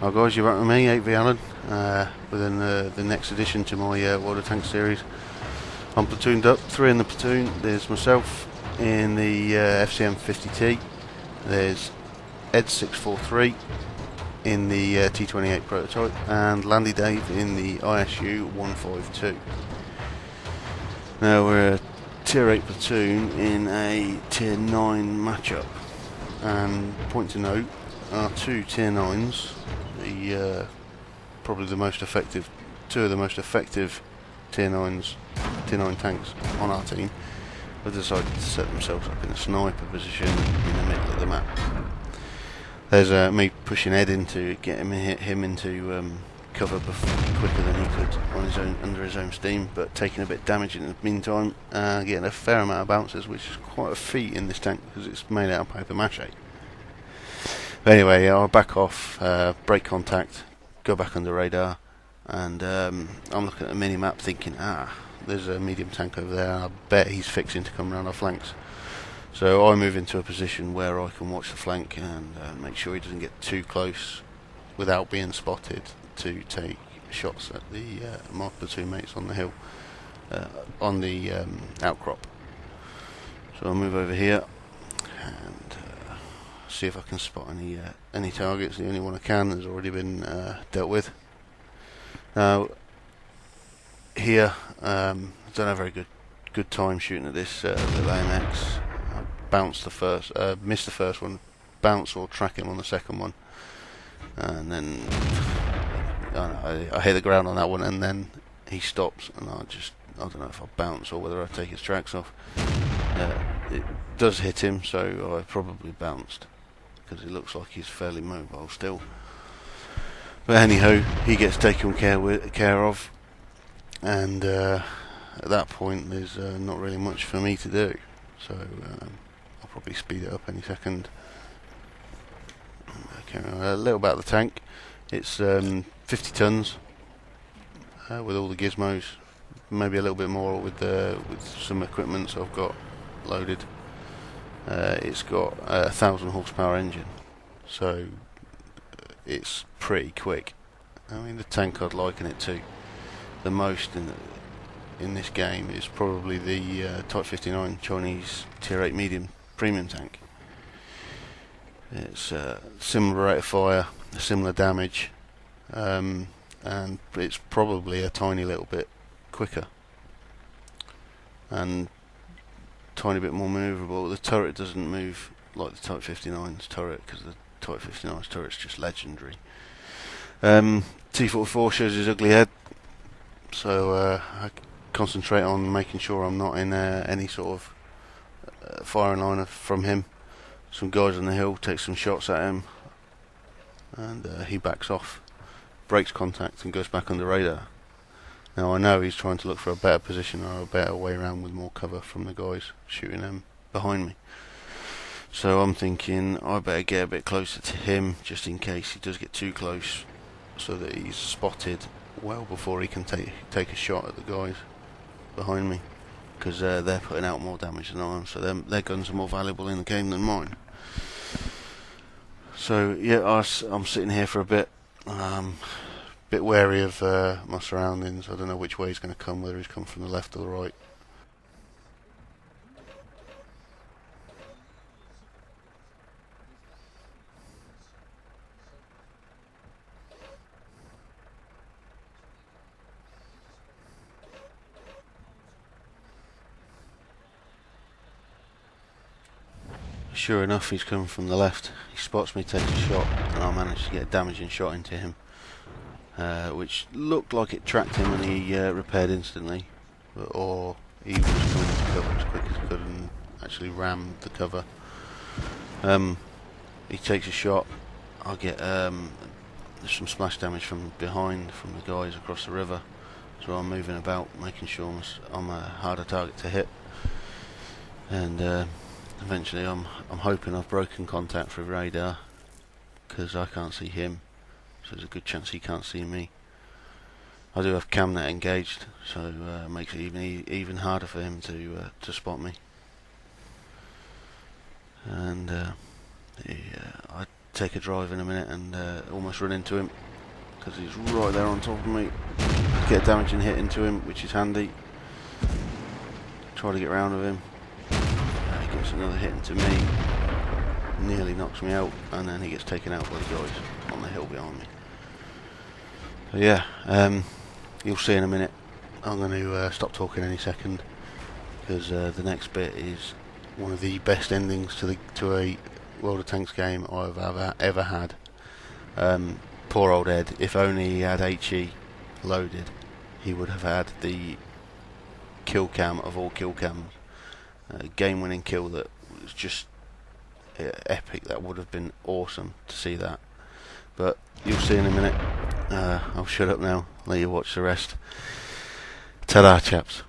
Hi guys, you're back with me, 8vAlan, within the next addition to my water tank series. I'm platooned up, 3 in the platoon. There's myself in the FCM 50T, there's Ed 643 in the T28 Prototype, and Landy Dave in the ISU 152. Now we're a tier 8 platoon in a tier 9 matchup, and point to note, our two tier 9s, probably the most effective, two of the most effective tier 9 tanks on our team, have decided to set themselves up in a sniper position in the middle of the map. There's me pushing Ed in to get him into cover quicker than he could on his own, under his own steam, but taking a bit of damage in the meantime, getting a fair amount of bounces, which is quite a feat in this tank because it's made out of paper mache. But anyway, I'll back off, break contact, go back under radar, and I'm looking at the mini-map thinking, there's a medium tank over there, I bet he's fixing to come around our flanks. So I move into a position where I can watch the flank and make sure he doesn't get too close without being spotted to take shots at my platoon mates on the hill, on the outcrop. So I'll move over here and see if I can spot any targets. The only one I can has already been dealt with. Now here, I don't have very good time shooting at this little AMX. I bounced the first, missed the first one, bounce or track him on the second one, and then I hit the ground on that one, and then he stops, and I don't know if I bounce or whether I take his tracks off. It does hit him, so I probably bounced, because it looks like he's fairly mobile still. But anyhow, he gets taken care of, and at that point there's not really much for me to do, so I'll probably speed it up any second. Okay, a little about the tank. It's 50 tons with all the gizmos, maybe a little bit more with some equipment I've got loaded. It's got a 1,000 horsepower engine, so it's pretty quick. I mean, the tank I'd liken it to the most in this game is probably the Type 59 Chinese Tier 8 medium premium tank. It's a similar rate of fire, similar damage, and it's probably a tiny little bit quicker and tiny bit more manoeuvrable. The turret doesn't move like the Type 59's turret, because the Type 59's turret's just legendary. T44 shows his ugly head, so I concentrate on making sure I'm not in any sort of firing line from him. Some guys on the hill take some shots at him, and he backs off, breaks contact and goes back under radar. Now I know he's trying to look for a better position or a better way around with more cover from the guys shooting him behind me. So I'm thinking I better get a bit closer to him, just in case he does get too close, so that he's spotted well before he can take a shot at the guys behind me, because they're putting out more damage than I am, so their guns are more valuable in the game than mine. So yeah, I'm sitting here for a bit, bit wary of my surroundings. I don't know which way he's going to come, whether he's come from the left or the right. Sure enough, he's coming from the left. He spots me, takes a shot, and I managed to get a damaging shot into him, which looked like it tracked him, and he repaired instantly, or he was coming into cover as quick as he could and actually rammed the cover. He takes a shot. I get there's some splash damage from behind from the guys across the river, so I'm moving about, making sure I'm a harder target to hit, and eventually I'm hoping I've broken contact through radar, because I can't see him, so there's a good chance he can't see me. I do have camnet engaged, so it makes it even harder for him to spot me. And I take a drive in a minute and almost run into him because he's right there on top of me. Get a damaging hit into him, which is handy. Try to get round with him. He gets another hit into me. Nearly knocks me out, and then he gets taken out by the guys on the hill behind me. So yeah, you'll see in a minute. I'm going to stop talking any second because the next bit is one of the best endings to a World of Tanks game I've ever had. Poor old Ed. If only he had HE loaded, he would have had the kill cam of all kill cams. Game-winning kill that was just epic. That would have been awesome to see that. But you'll see in a minute. I'll shut up now. Let you watch the rest. Ta-da, chaps.